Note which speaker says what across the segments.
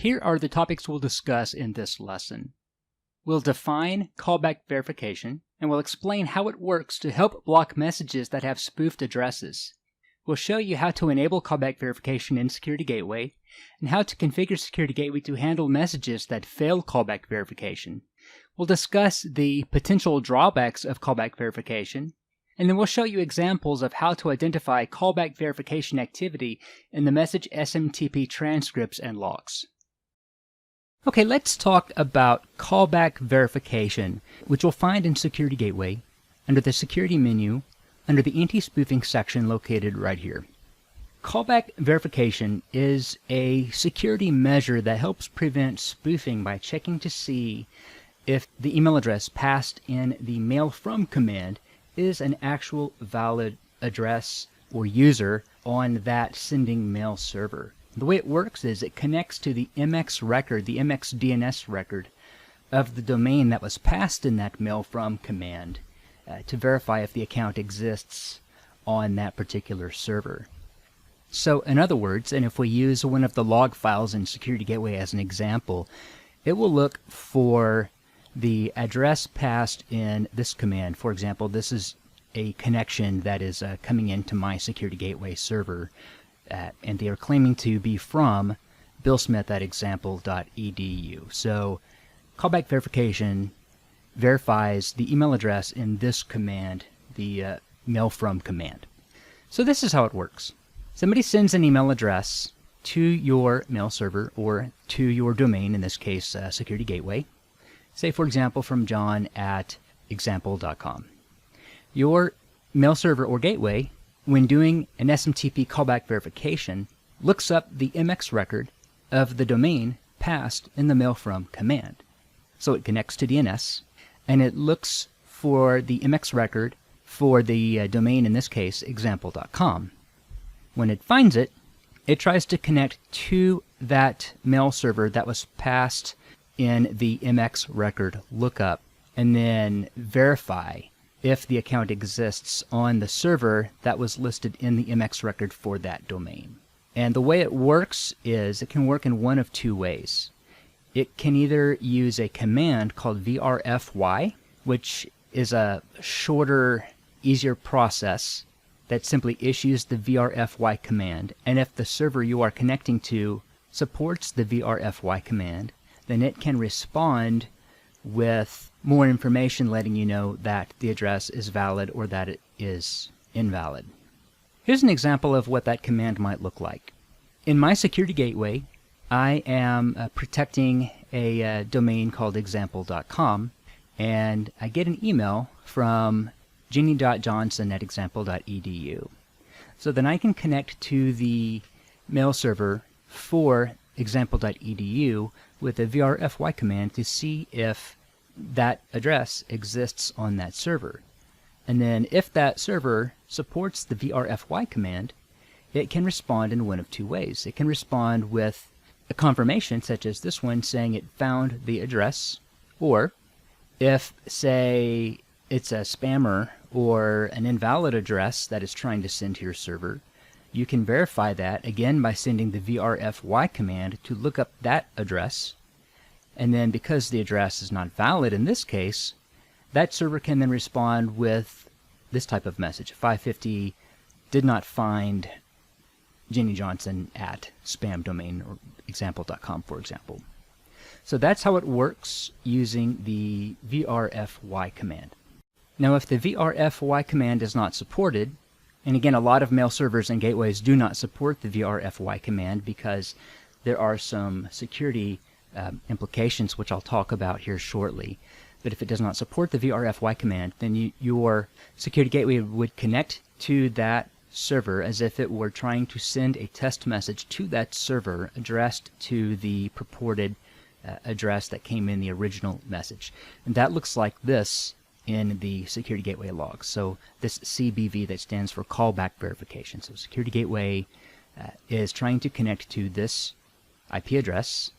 Speaker 1: Here are the topics we'll discuss in this lesson. We'll define callback verification, and we'll explain how it works to help block messages that have spoofed addresses. We'll show you how to enable callback verification in Security Gateway, and how to configure Security Gateway to handle messages that fail callback verification. We'll discuss the potential drawbacks of callback verification, and then we'll show you examples of how to identify callback verification activity in the message SMTP transcripts and logs. Okay, let's talk about callback verification, which you'll find in Security Gateway under the Security menu under the anti-spoofing section located right here. Callback verification is a security measure that helps prevent spoofing by checking to see if the email address passed in the mail from command is an actual valid address or user on that sending mail server. The way it works is it connects to the MX record, the MX DNS record of the domain that was passed in that mail from command to verify if the account exists on that particular server. So in other words, and if we use one of the log files in Security Gateway as an example, it will look for the address passed in this command. For example, this is a connection that is coming into my Security Gateway server, and they are claiming to be from billsmith@example.edu. So callback verification verifies the email address in this command, the mail from command. So this is how it works. Somebody sends an email address to your mail server or to your domain, in this case Security Gateway, say for example from john@example.com. Your mail server or gateway, when doing an SMTP callback verification, looks up the MX record of the domain passed in the mail from command. So it connects to DNS, and it looks for the MX record for the domain, in this case, example.com. When it finds it, it tries to connect to that mail server that was passed in the MX record lookup, and then verify if the account exists on the server that was listed in the MX record for that domain. And the way it works is it can work in one of two ways. It can either use a command called VRFY, which is a shorter, easier process that simply issues the VRFY command. And if the server you are connecting to supports the VRFY command, then it can respond with more information letting you know that the address is valid or that it is invalid. Here's an example of what that command might look like. In my Security Gateway, I am protecting a domain called example.com, and I get an email from jenny.johnson@example.edu. So then I can connect to the mail server for example.edu with a VRFY command to see if that address exists on that server. And then if that server supports the VRFY command, it can respond in one of two ways. It can respond with a confirmation, such as this one, saying it found the address, or if, say, it's a spammer or an invalid address that is trying to send to your server, you can verify that, again, by sending the VRFY command to look up that address. And then because the address is not valid in this case, that server can then respond with this type of message: 550 did not find Jenny Johnson at spam domain or example.com, for example. So that's how it works using the VRFY command. Now if the VRFY command is not supported, and again a lot of mail servers and gateways do not support the VRFY command because there are some security implications which I'll talk about here shortly. But if it does not support the VRFY command, then your Security Gateway would connect to that server as if it were trying to send a test message to that server addressed to the purported address that came in the original message. And that looks like this in the Security Gateway logs. So this CBV that stands for callback verification. So Security Gateway is trying to connect to this IP address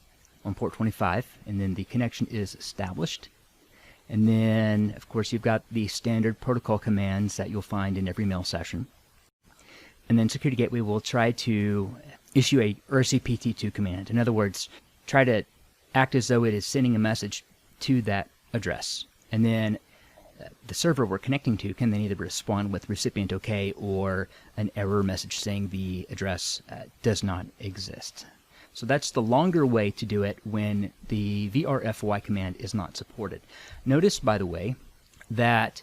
Speaker 1: on port 25, and then the connection is established. And then, of course, you've got the standard protocol commands that you'll find in every mail session. And then Security Gateway will try to issue a RCPT2 command. In other words, try to act as though it is sending a message to that address. And then the server we're connecting to can then either respond with recipient OK or an error message saying the address does not exist. So that's the longer way to do it when the VRFY command is not supported. Notice, by the way, that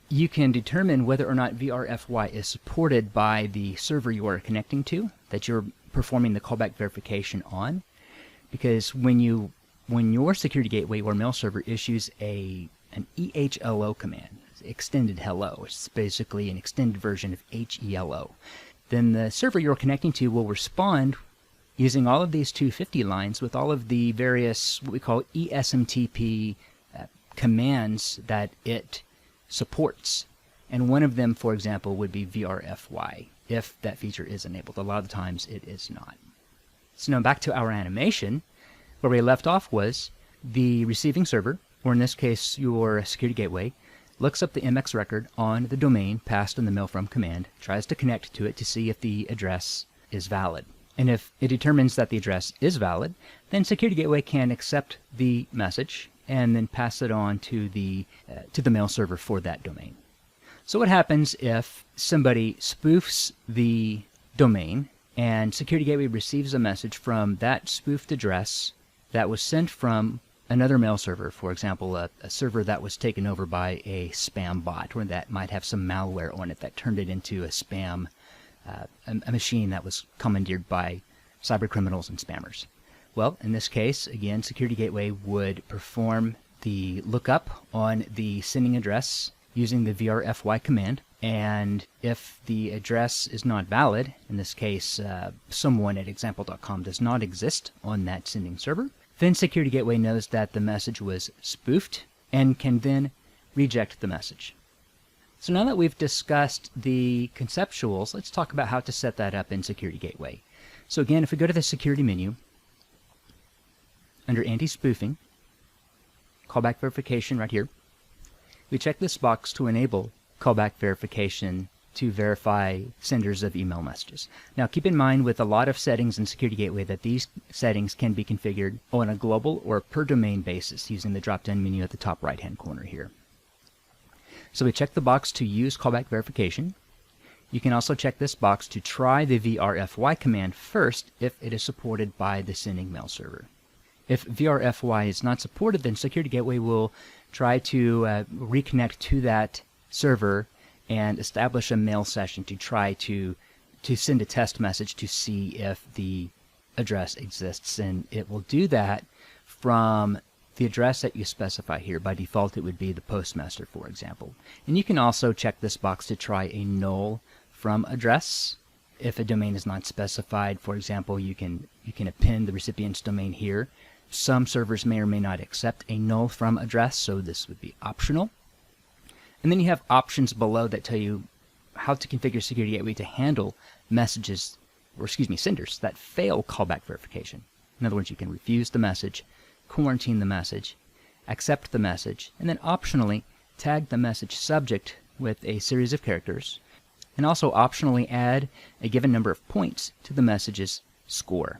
Speaker 1: you can determine whether or not VRFY is supported by the server you are connecting to, that you're performing the callback verification on, because when your security gateway or mail server issues an EHLO command, extended hello, it's basically an extended version of HELO, then the server you're connecting to will respond using all of these 250 lines with all of the various what we call SMTP commands that it supports. And one of them, for example, would be VRFY, if that feature is enabled. A lot of the times it is not. So now back to our animation. Where we left off was the receiving server, or in this case your security gateway, looks up the MX record on the domain passed in the mail from command, tries to connect to it to see if the address is valid. And if it determines that the address is valid, then security gateway can accept the message and then pass it on to the mail server for that domain. So what happens if somebody spoofs the domain and security gateway receives a message from that spoofed address that was sent from another mail server, for example, a server that was taken over by a spam bot, or that might have some malware on it that turned it into a spam, a machine that was commandeered by cyber criminals and spammers. Well, in this case, again, security gateway would perform the lookup on the sending address using the VRFY command, and if the address is not valid, in this case, someone at example.com does not exist on that sending server, then security gateway knows that the message was spoofed and can then reject the message. So now that we've discussed the conceptuals, let's talk about how to set that up in security gateway. So again, if we go to the security menu, under anti-spoofing, callback verification right here, we check this box to enable callback verification to verify senders of email messages. Now keep in mind with a lot of settings in security gateway that these settings can be configured on a global or per domain basis using the drop-down menu at the top right-hand corner here. So we check the box to use callback verification. You can also check this box to try the VRFY command first if it is supported by the sending mail server. If VRFY is not supported, then security gateway will try to reconnect to that server and establish a mail session to try to send a test message to see if the address exists. And it will do that from the address that you specify here. By default, it would be the postmaster, for example. And you can also check this box to try a null from address. If a domain is not specified, for example, you can append the recipient's domain here. Some servers may or may not accept a null from address, so this would be optional. And then you have options below that tell you how to configure security gateway to handle messages, or senders that fail callback verification. In other words, you can refuse the message, quarantine the message, accept the message, and then optionally tag the message subject with a series of characters, and also optionally add a given number of points to the message's score.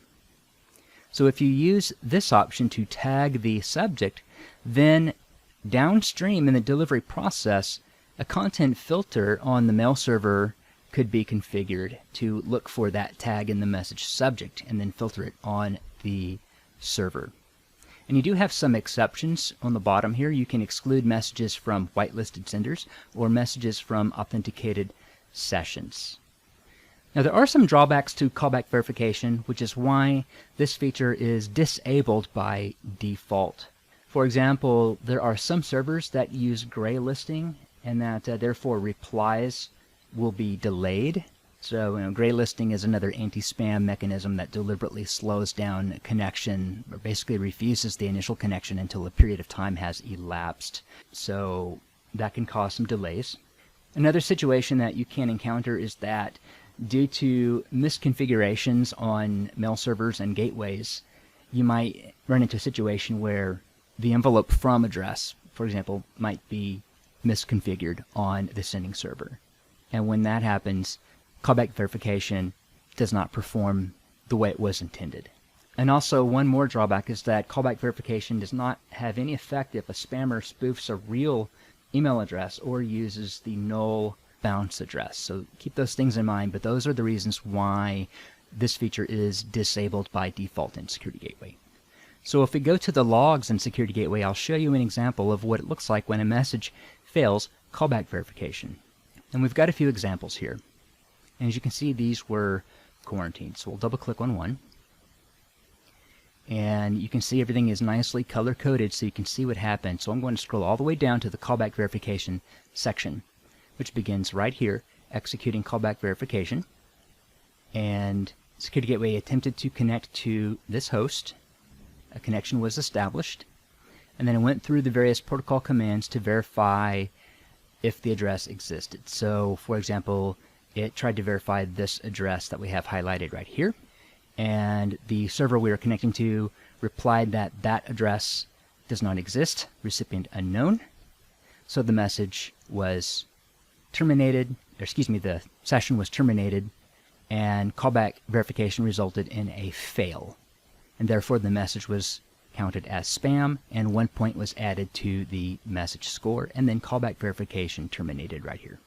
Speaker 1: So if you use this option to tag the subject, then downstream in the delivery process, a content filter on the mail server could be configured to look for that tag in the message subject and then filter it on the server. And you do have some exceptions on the bottom here. You can exclude messages from whitelisted senders or messages from authenticated sessions. Now there are some drawbacks to callback verification, which is why this feature is disabled by default. For example, there are some servers that use gray listing and that therefore replies will be delayed. So gray listing is another anti-spam mechanism that deliberately slows down a connection, or basically refuses the initial connection until a period of time has elapsed. So that can cause some delays. Another situation that you can encounter is that due to misconfigurations on mail servers and gateways, you might run into a situation where the envelope from address, for example, might be misconfigured on the sending server. And when that happens, callback verification does not perform the way it was intended. And also, one more drawback is that callback verification does not have any effect if a spammer spoofs a real email address or uses the null bounce address. So keep those things in mind, but those are the reasons why this feature is disabled by default in Security Gateway. So if we go to the logs in Security Gateway, I'll show you an example of what it looks like when a message fails callback verification. And we've got a few examples here. And as you can see, these were quarantined. So we'll double click on one. And you can see everything is nicely color coded so you can see what happened. So I'm going to scroll all the way down to the callback verification section, which begins right here, executing callback verification. And Security Gateway attempted to connect to this host. A connection was established. And then it went through the various protocol commands to verify if the address existed. So, for example, it tried to verify this address that we have highlighted right here. And the server we were connecting to replied that that address does not exist, recipient unknown. So the message was terminated, or excuse me, the session was terminated, and callback verification resulted in a fail. And therefore the message was counted as spam, and 1 point was added to the message score, and then callback verification terminated right here.